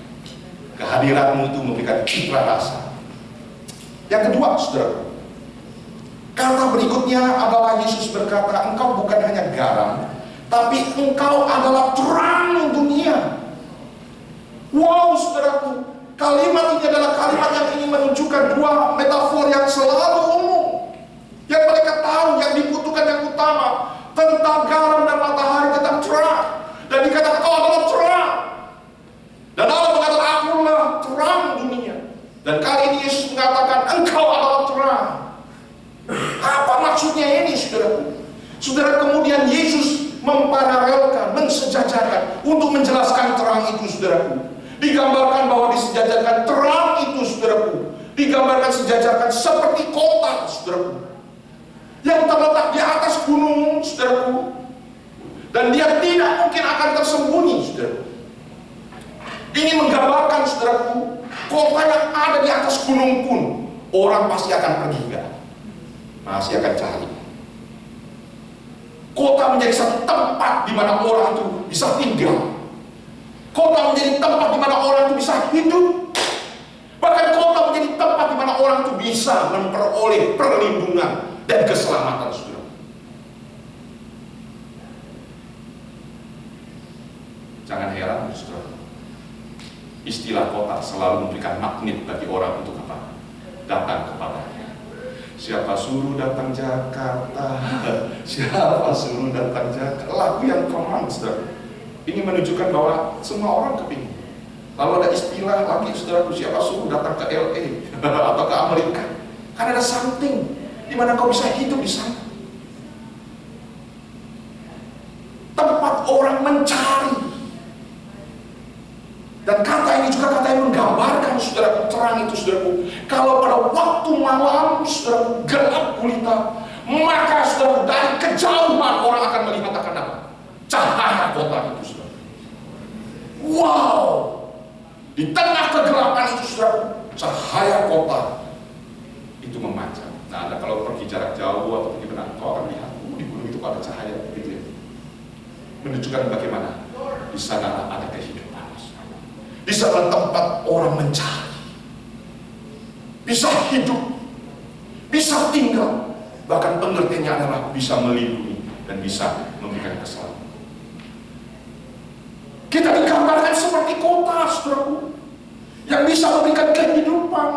Kehadiranmu itu memberikan citra rasa. Yang kedua, saudara, Kata berikutnya adalah Yesus berkata, engkau bukan hanya garam, tapi engkau adalah terang dunia. Wow, saudaraku, kalimat ini adalah kalimat yang ingin menunjukkan dua metafor yang selalu umum, yang mereka tahu, yang dibutuhkan yang utama, tentang garam dan matahari, tentang terang. Dan dikatakan engkau adalah terang. Dan Allah mengatakan akulah terang dunia. Dan kali ini Yesus mengatakan engkau adalah terang. Apa maksudnya ini, saudaraku? Saudara, kemudian Yesus memparalelkan, mensejajarkan untuk menjelaskan terang itu, saudaraku. Digambarkan bahwa disejajarkan terang itu, saudaraku, digambarkan sejajarkan seperti kota, saudaraku, yang terletak di atas gunung, saudaraku, dan dia tidak mungkin akan tersembunyi, saudaraku. Ini menggambarkan, saudaraku, kota yang ada di atas gunung pun orang pasti akan pergi, enggak? Masih akan cari. Kota menjadi satu tempat di mana orang itu bisa tinggal. Kota menjadi tempat di mana orang itu bisa hidup. Bahkan kota menjadi tempat di mana orang itu bisa memperoleh perlindungan dan keselamatan, saudara. Jangan heran, saudara. Istilah kota selalu memberikan magnet bagi orang untuk apa? Datang kepadanya. Siapa suruh datang Jakarta? Siapa suruh datang Jakarta? Lagu yang common, saudara. Ini menunjukkan bahwa semua orang kepingin. Lalu ada istilah lagi, saudaraku, siapa suruh datang ke LA atau ke Amerika? Karena ada something di mana kau bisa hidup di sana. Tempat orang mencari. Dan kata ini juga kata yang menggambarkan, saudaraku, terang itu, saudaraku. Kalau pada waktu malam, saudaraku, gelap gulita, maka saudaraku, dari kejauhan orang akan melihat akan apa? Cahaya kota itu, saudara. Wow, di tengah kegelapan itu, saudara, cahaya kota itu memancar. Nah, Anda kalau pergi jarak jauh atau pergi benar, kau akan lihat di gunung itu ada cahaya, gitu ya. Menunjukkan bagaimana di sana ada kehidupan. Di sana tempat orang mencari, bisa hidup, bisa tinggal, bahkan pengertiannya adalah bisa melindungi dan bisa memberikan keselamatan. Kita digambarkan seperti kota, saudaraku, yang bisa memberikan kehidupan,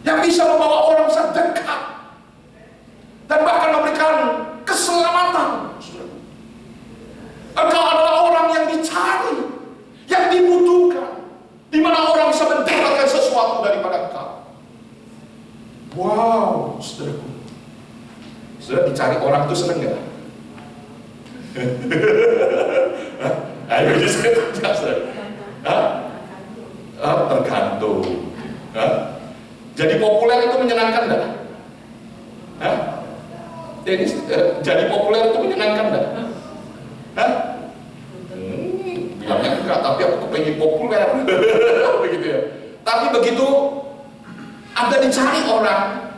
yang bisa membawa orang sedekat, dan bahkan memberikan keselamatan, saudaraku. Engkau adalah orang yang dicari, yang dibutuhkan, di mana orang bisa mendapatkan sesuatu daripada engkau. Wow, saudaraku, saudara, dicari orang itu seneng nggak? Ayo saya tergantung. Jadi populer itu menyenangkan enggak? Jadi populer itu menyenangkan enggak? Bilangnya enggak, tapi aku kepengen populer. Begitu ya. Tapi begitu Anda dicari orang,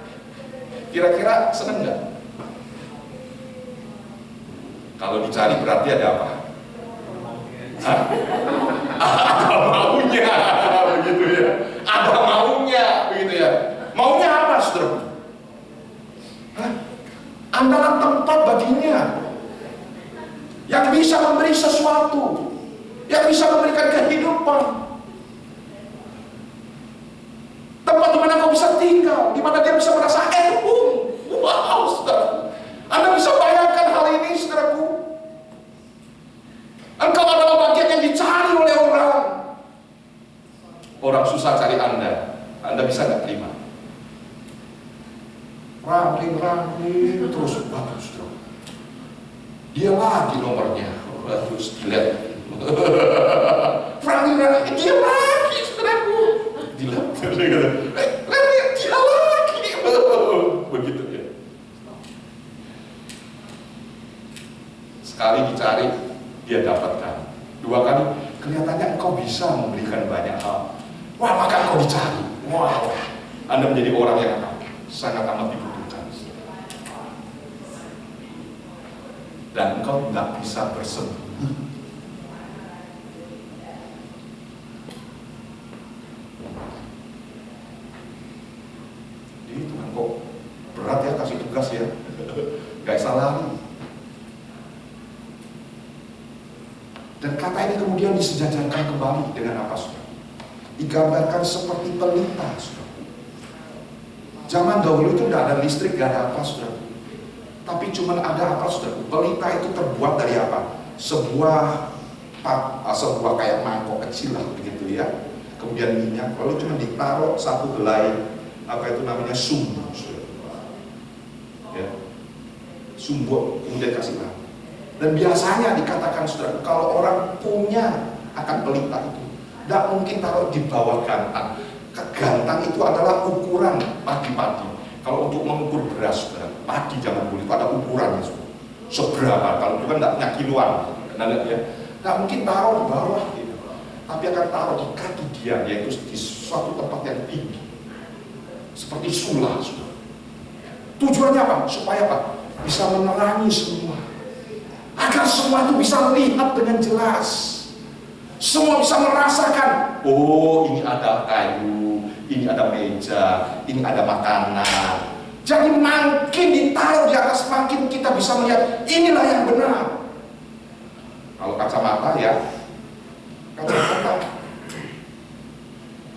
kira-kira seneng enggak? Kalau dicari berarti ada apa? Ada maunya, begitu ya. Ada maunya, begitu ya. Maunya apa, saudara? Andalan tempat baginya yang bisa memberi sesuatu, yang bisa memberikan kehidupan. Tempat di mana kau bisa tinggal, di mana dia bisa merasa home. Wow, saudara. Anda bisa bayangkan hal ini, saudaraku. Engkau adalah bagian yang dicari oleh orang. Orang susah cari Anda. Anda bisa nggak terima? Rangling terus bagus, saudara. Dia lagi nomornya, terus dilihat. Rangling dia lagi, saudaraku. Dilihat, dia lagi. Begitu ya. Sekali dicari, dia dapatkan. Dua kali, kelihatannya engkau bisa memberikan banyak hal. Wah, maka engkau dicari. Wow, Anda menjadi orang yang sangat amat dibutuhkan. Dan engkau nggak bisa bersembunyi. Jadi Tuhan kok berat tugas ya. Gak bisa lari. Dan kata ini kemudian disejajarkan kembali dengan apa, saudara? Digambarkan seperti pelita, saudara. Zaman dahulu itu tidak ada listrik, tidak ada apa, saudara. Tapi cuma ada apa, saudara? Pelita itu terbuat dari apa? Sebuah kayak mangkok kecil lah, begitu ya. Kemudian minyak, lalu cuma ditaruh satu helai, apa itu namanya, sumbu, saudara. Ya. Sumbu, kemudian kasih lampu. Dan biasanya dikatakan, saudara, kalau orang punya akan pelita itu, tidak mungkin taruh di bawah gantang. Gantang itu adalah ukuran padi-padi. Kalau untuk mengukur beras, saudara, padi zaman dulu itu ada ukurannya, saudara. Seberapa? Kalau itu kan tidak punya kiloan, ya. Tidak mungkin taruh di bawah, gitu. Tapi akan taruh di kaki dia, yaitu di suatu tempat yang tinggi, seperti sula, saudara. Tujuannya apa? Supaya apa? Bisa menerangi semua. Agar semua itu bisa melihat dengan jelas. Semua bisa merasakan, oh ini ada kayu, ini ada meja, ini ada makanan. Jadi makin ditaruh di atas, makin kita bisa melihat inilah yang benar. Kalau kacamata ya, kacamata.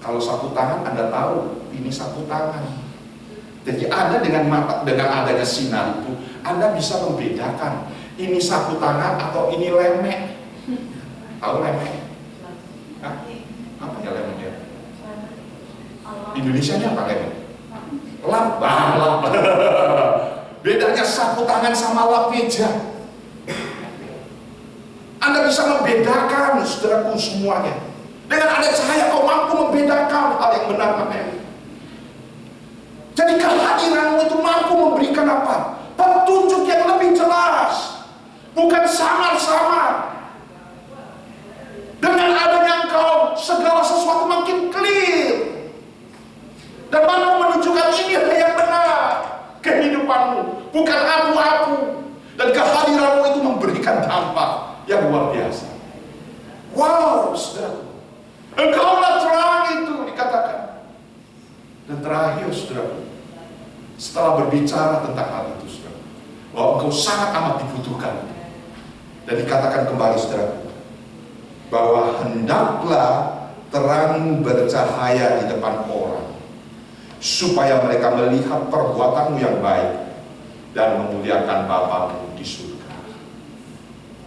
Kalau sapu tangan Anda tahu ini sapu tangan. Jadi Anda dengan mata, dengan adanya sinar itu, Anda bisa membedakan ini sapu tangan atau ini lemek. Tahu lemek? Hah? Apa ya lemeknya? Indonesianya apa lemek? Lap. Bedanya sapu tangan sama lap meja. Anda bisa membedakan, saudaraku semuanya. Dengan ada cahaya kau mampu membedakan hal yang benar mana yang. Jadi kehadiranmu itu mampu memberikan apa? Petunjuk yang lebih jelas. Bukan samar-samar. Dengan adanya engkau, segala sesuatu makin clear. Dan mampu menunjukkan ini yang benar. Kehidupanmu, bukan abu-abu. Dan kehadiranmu itu memberikan dampak yang luar biasa. Wow, saudara. Engkaulah terang itu, dikatakan. Dan terakhir, saudara, setelah berbicara tentang hal itu, saudara, bahwa engkau sangat amat dibutuhkan. Dan dikatakan kembali, saudara, bahwa hendaklah terang bercahaya di depan orang, supaya mereka melihat perbuatanmu yang baik dan memuliakan Bapamu di surga.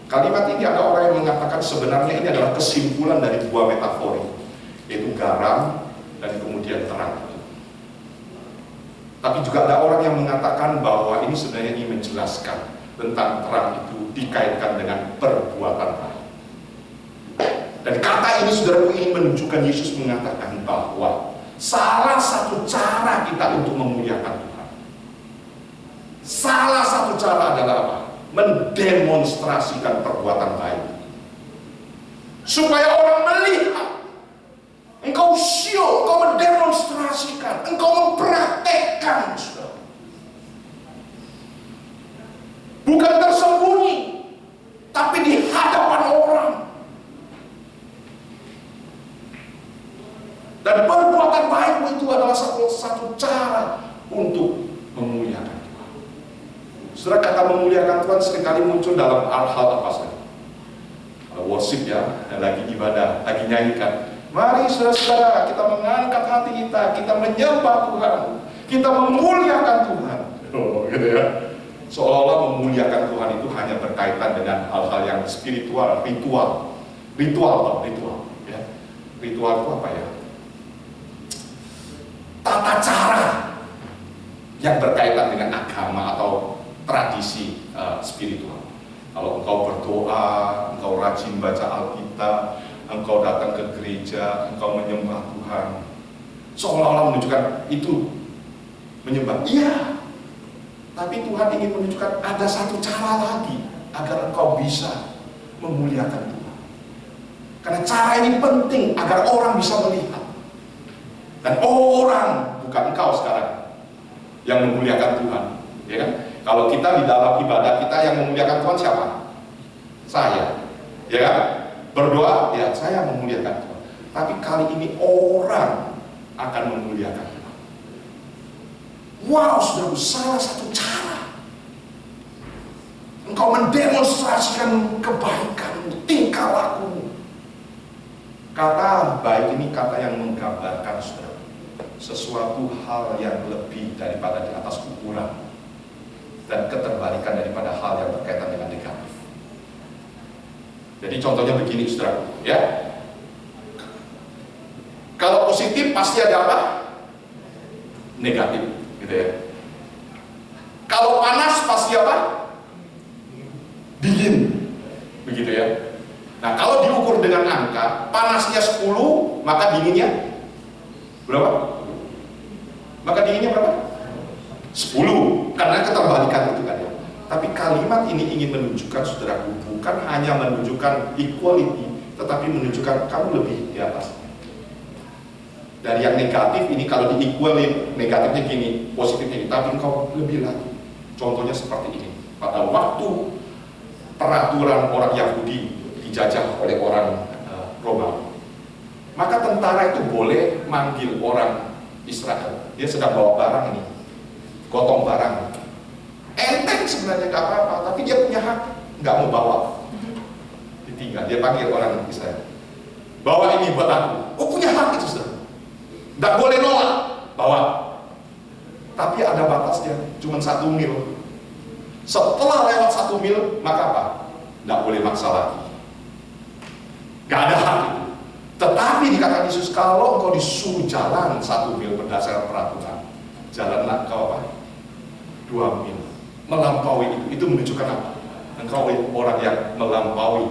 Kalimat ini ada orang yang mengatakan sebenarnya ini adalah kesimpulan dari dua metaforik, yaitu garam dan kemudian terang. Tapi juga ada orang yang mengatakan bahwa ini sebenarnya ingin menjelaskan tentang terang itu dikaitkan dengan perbuatan baik. Dan kata ini saudara ingin menunjukkan Yesus mengatakan bahwa salah satu cara kita untuk memuliakan Tuhan, salah satu cara adalah apa? Mendemonstrasikan perbuatan baik, supaya orang melihat engkau show, engkau mendemonstrasikan, engkau mempraktekkan, saudara. Bukan tersembunyi, tapi di hadapan orang. Dan perbuatan baikmu itu adalah satu cara untuk memuliakan Tuhan. Saudara, kata memuliakan Tuhan seringkali muncul dalam hal apa saja. Worship ya, dan lagi ibadah, lagi nyanyikan. Mari saudara-saudara, kita mengangkat hati kita menyembah Tuhan, kita memuliakan Tuhan. Gitu ya. Seolah-olah memuliakan Tuhan itu hanya berkaitan dengan hal-hal yang spiritual, ritual. Ya. Ritual itu apa ya? Tata cara yang berkaitan dengan agama atau tradisi spiritual. Kalau engkau berdoa, engkau rajin baca Alkitab, engkau datang ke gereja, engkau menyembah Tuhan, seolah-olah menunjukkan itu menyembah. Iya, tapi Tuhan ingin menunjukkan ada satu cara lagi agar engkau bisa memuliakan Tuhan. Karena cara ini penting agar orang bisa melihat. Dan orang, bukan engkau sekarang yang memuliakan Tuhan, ya kan? Kalau kita di dalam ibadah kita yang memuliakan Tuhan siapa? Saya, ya kan? Berdoa, ya saya memuliakan Tuhan. Tapi kali ini orang akan memuliakan Tuhan. Wow, saudara, salah satu cara engkau mendemonstrasikan kebaikan, tingkah laku. Kata baik ini kata yang menggambarkan, saudara, sesuatu hal yang lebih daripada di atas ukuran, dan keterbalikan daripada hal yang berkaitan dengan negatif. Jadi contohnya begini, saudara, ya. Kalau positif pasti ada apa? Negatif, gitu ya. Kalau panas pasti apa? Dingin, begitu ya. Nah, kalau diukur dengan angka, panasnya 10, maka dinginnya berapa? Maka dinginnya berapa? 10, karena keterbalikan itu kan ya. Tapi kalimat ini ingin menunjukkan, saudaraku, bukan hanya menunjukkan equality, tetapi menunjukkan kamu lebih di atas. Dari yang negatif ini, kalau di-equalin, negatifnya gini, positifnya ini, tapi engkau lebih lagi. Contohnya seperti ini. Pada waktu peraturan orang Yahudi dijajah oleh orang Romawi, maka tentara itu boleh manggil orang Israel. Dia sedang bawa barang ini, gotong barang. Enteng sebenarnya, gak apa-apa, tapi dia punya hak, nggak mau bawa, ditinggal. Dia panggil orang Israel, bawa ini buat aku. Oh, punya hak itu, saudara. Nggak boleh nolak, bawa. Tapi ada batasnya, cuma 1 mil. Setelah lewat 1 mil, maka apa? Nggak boleh maksa lagi. Nggak ada hak itu. Tetapi dikatakan Yesus, kalau engkau disuruh jalan 1 mil berdasarkan peraturan, jalanlah engkau apa? 2 mil. Melampaui itu menunjukkan apa? Engkau orang yang melampaui.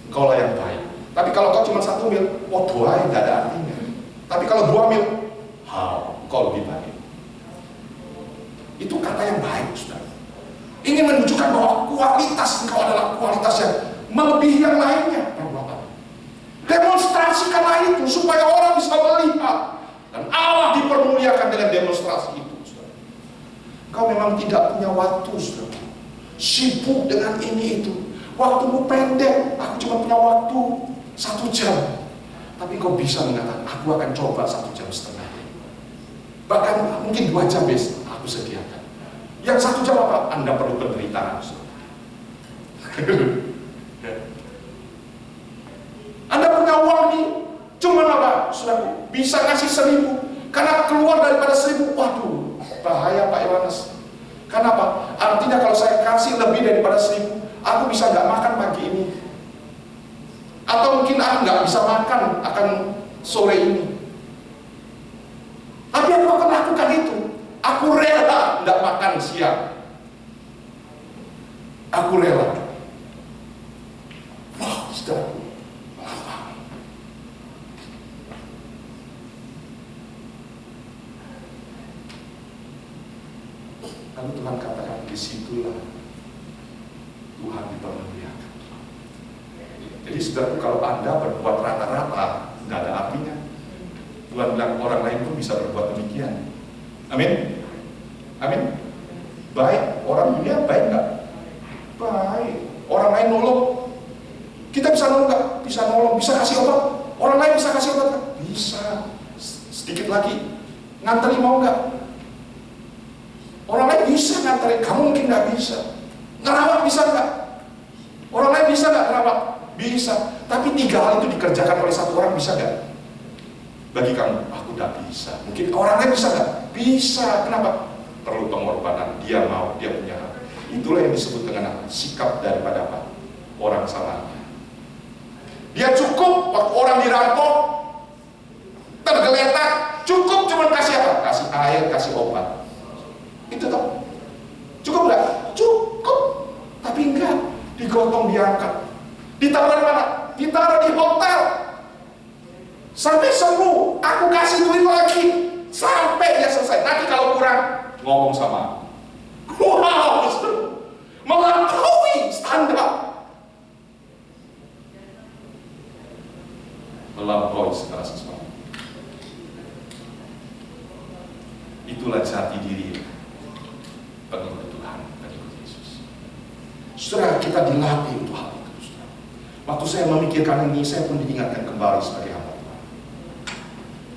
Engkau lah yang baik. Tapi kalau kau cuma 1 mil, oh doa nggak ada artinya. Tapi kalau 2 mil, kau lebih baik. Itu kata yang baik, saudara. Ingin menunjukkan bahwa kualitas engkau adalah kualitas yang melebihi yang lainnya. Demonstrasikanlah itu supaya orang bisa melihat, dan Allah dipermuliakan dengan demonstrasi itu, saudara. Engkau memang tidak punya waktu, saudara. Sibuk dengan ini itu. Waktumu pendek, aku cuma punya waktu 1 jam. Tapi engkau bisa mengatakan, aku akan coba 1,5 jam. Bahkan mungkin 2 jam besok aku sediakan. Yang 1 jam apa? Anda perlu penderitaan. Anda punya uang nih, cuma apa? Sudah bisa ngasih 1.000. Karena keluar daripada 1.000, waduh, bahaya Pak Yohanes. Kenapa? Artinya kalau saya kasih lebih daripada 1.000, aku bisa nggak makan pagi ini. Atau mungkin aku nggak bisa makan akan sore ini. Tapi aku akan lakukan itu. Aku rela nggak makan siang. Aku rela. Wah, saudara, lalu Tuhan katakan, disitulah Tuhan dipermuliakan. Jadi saudara, kalau Anda berbuat rata-rata, nggak ada artinya. Tuhan bilang orang lain pun bisa berbuat demikian. Amin. Amin. Baik, orang dunia baik nggak? Baik. Orang lain nolong, kita bisa nolong nggak? Bisa nolong, bisa kasih obat. Orang lain bisa kasih obat nggak? Bisa. Sedikit lagi, nganteri mau nggak? Orang lain bisa nganteri, kamu mungkin nggak bisa. Ngerawat bisa nggak? Orang lain bisa nggak ngerawat? Bisa. Tapi 3 hal itu dikerjakan oleh 1 orang, bisa nggak? Bagi kamu, aku nggak bisa. Mungkin orang lain bisa nggak? Bisa. Kenapa? Perlu pengorbanan. Dia mau, dia punya hak. Itulah yang disebut dengan apa? Sikap daripada apa? Orang salahnya. Dia cukup waktu orang dirampok, tergeletak, cukup cuma kasih apa? Kasih air, kasih obat. Itu toh. Cukup nggak? Cukup. Tapi enggak. Digotong, diangkat. Ditaruh di mana? Ditaruh di hotel. Sampai sembuh. Aku kasih duit lagi. Sampai dia selesai. Nanti kalau kurang, ngomong sama. Wow, melampaui standar. Melampaui segala sesuatu. Itulah jati diri pengikut Tuhan, pengikut Yesus. Saudara, kita dilatih untuk hal itu, saudara. Waktu saya memikirkan ini, saya pun diingatkan kembali sebagai hamba Tuhan.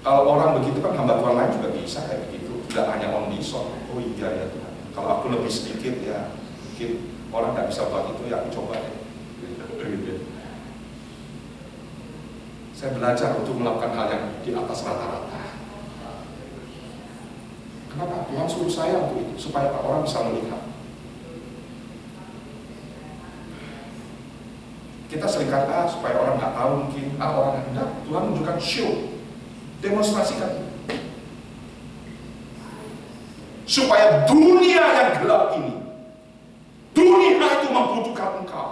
Kalau orang begitu kan, hamba Tuhan lain juga bisa kayak begitu. Tidak hanya on the spot. Oh iya ya Tuhan, kalau aku lebih sedikit ya, mungkin Mungkin orang nggak bisa buat itu, ya aku coba deh. Saya belajar untuk melakukan hal yang di atas rata-rata. Kenapa? Tuhan suruh saya untuk itu, supaya orang bisa melihat. Kita sering kata supaya orang nggak tahu mungkin, orang yang hendak. Tuhan menunjukkan show, demonstrasikan. Supaya dunia yang gelap ini, dunia itu membutuhkan engkau.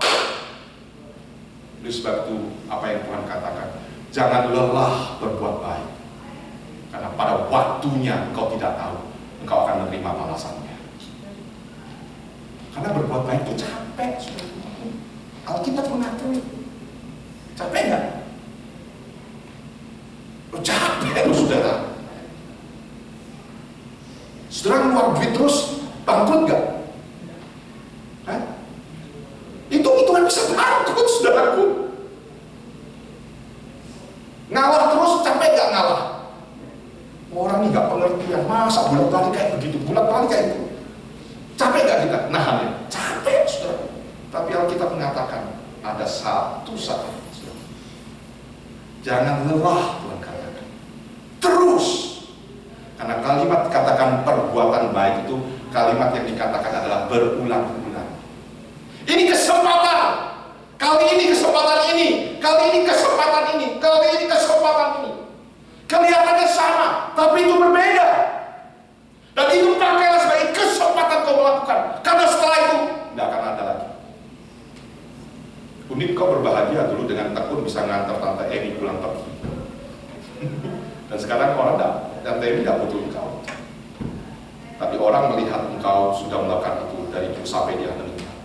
Oleh sebab itu, apa yang Tuhan katakan, jangan lelah berbuat baik, karena pada waktunya engkau tidak tahu, engkau akan menerima balasannya. Karena berbuat baik itu capek, saudara. Alkitab mengakui, capek nggak? Capek loh, saudara. Saudara ngeluar duit terus, bangkrut nggak? Itu kan bisa bangkrut, saudaraku. Ngalah terus, capek nggak ngalah? Orang ini nggak pengertian, masa bulat-balik kayak begitu, bulat-balik kayak itu. Capek nggak kita nahannya? Capek, saudara. Tapi Alkitab mengatakan ada satu saat, saudara. Jangan lelah, Tuhan katakan. Terus. Karena kalimat katakan perbuatan baik itu kalimat yang dikatakan adalah berulang-ulang. Ini kesempatan. Kali ini kesempatan ini. Kali ini kesempatan ini. Kali ini kesempatan ini. Kelihatannya sama, tapi itu berbeda. Dan itu pakailah sebagai kesempatan kau melakukan. Karena setelah itu tidak akan ada lagi. Unik kau berbahagia dulu dengan tekun bisa ngantar Tante Emi pulang pergi. Dan sekarang orang Tante Emi tidak butuh engkau. Tapi orang melihat engkau sudah melakukan itu dari jauh sampai dia meninggal.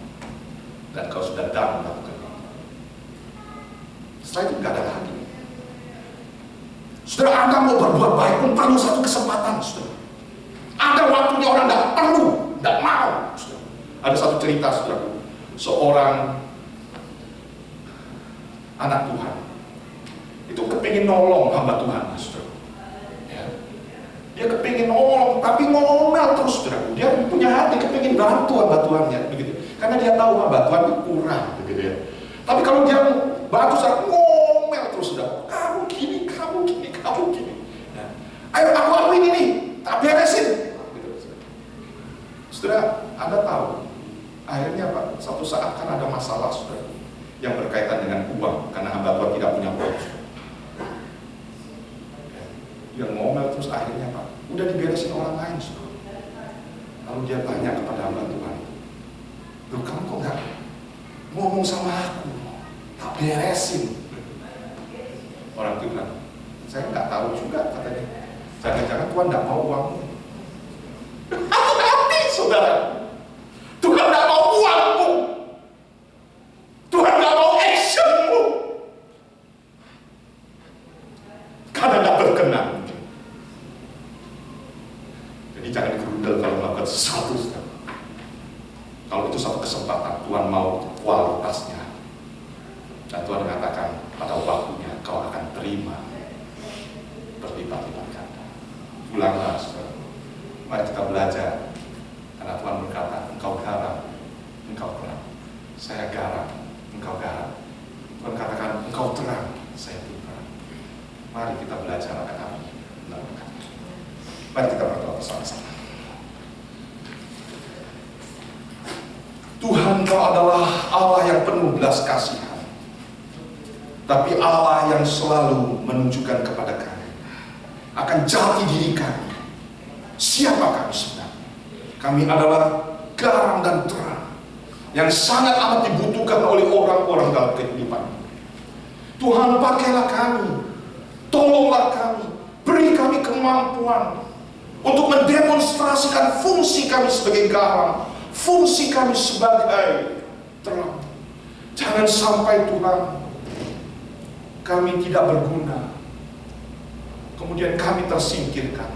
Dan kau sudah down melakukan itu. Setelah itu tidak ada lagi. Saudara, Anda mau berbuat baik pun perlu satu kesempatan, saudara. Ada waktunya orang tidak perlu, tidak mau, saudara. Ada satu cerita, saudara. Seorang anak Tuhan itu kepingin nolong hamba Tuhan, saudara. Dia kepingin nolong, tapi ngomel terus, saudara. Dia punya hati kepingin bantu hamba Tuhannya, begitu. Karena dia tahu hamba Tuhan itu kurang, begitu ya. Tapi kalau dia bantu, saudara, ngomel terus, saudara. Kamu gini, kamu gini, kamu gini. Nah, ayo aku lakuin ini, tak beresin. Gitu, saudara. Saudara, Anda tahu, akhirnya Pak, satu saat kan ada masalah, saudara, yang berkaitan dengan uang, karena hamba Tuhan tidak punya uang. Dia ngomel terus, akhirnya Pak, udah diberesin orang lain, saudara. Lalu dia tanya kepada hamba Tuhan, loh kamu kok nggak ngomong sama aku, tak beresin? Orang itu bilang, saya nggak tahu juga, katanya. Jangan-jangan Tuhan nggak mau uangmu. Hati-hati, saudara. Tuhan nggak mau uangmu. Tuhan nggak mau actionmu. Karena nggak berkenan. Jadi jangan gerundel kalau melakukan sesuatu. Kalau itu satu kesempatan, Tuhan mau kualitasnya. Dan Tuhan mengatakan pada waktunya kau akan terima berlipat-lipat ganda. Pulanglah, saudara. Mari kita belajar. Karena Tuhan berkata, engkau garam, engkau terang. Saya garam, engkau garam. Tuhan katakan, engkau terang, saya terang. Mari kita belajar akan apa yang dilakukan. Mari kita berdoa bersama-sama. Tuhan, Kau adalah Allah yang penuh belas kasihan, tapi Allah yang selalu menunjukkan kepada kami akan jati diri kami. Siapa kami sebenarnya? Kami adalah garam dan terang yang sangat amat dibutuhkan oleh orang-orang dalam kehidupan. Tuhan, pakailah kami, tolonglah kami, beri kami kemampuan untuk mendemonstrasikan fungsi kami sebagai garam, fungsi kami sebagai terang. Jangan sampai Tuhan, kami tidak berguna, kemudian kami tersingkirkan,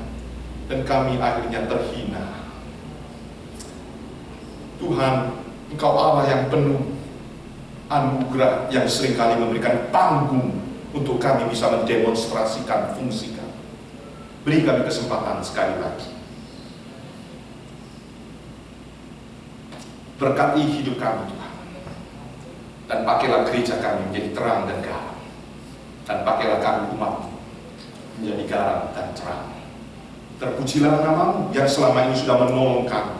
dan kami akhirnya terhina. Tuhan, Engkau Allah yang penuh anugerah, yang seringkali memberikan panggung untuk kami bisa mendemonstrasikan fungsi kami. Beri kami kesempatan sekali lagi. Berkati hidup kami Tuhan. Dan pakailah gereja kami menjadi terang dan garam. Dan pakailah kami umat menjadi garam dan terang. Terpujilah nama-Mu yang selama ini sudah menolong kami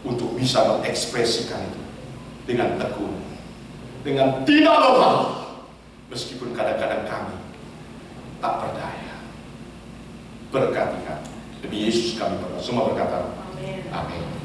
untuk bisa mengekspresikan itu dengan tekun, dengan tidak lemah, meskipun kadang-kadang kami tak berdaya. Berkati kami. Demi Yesus kami berdoa. Semua berkata, amin.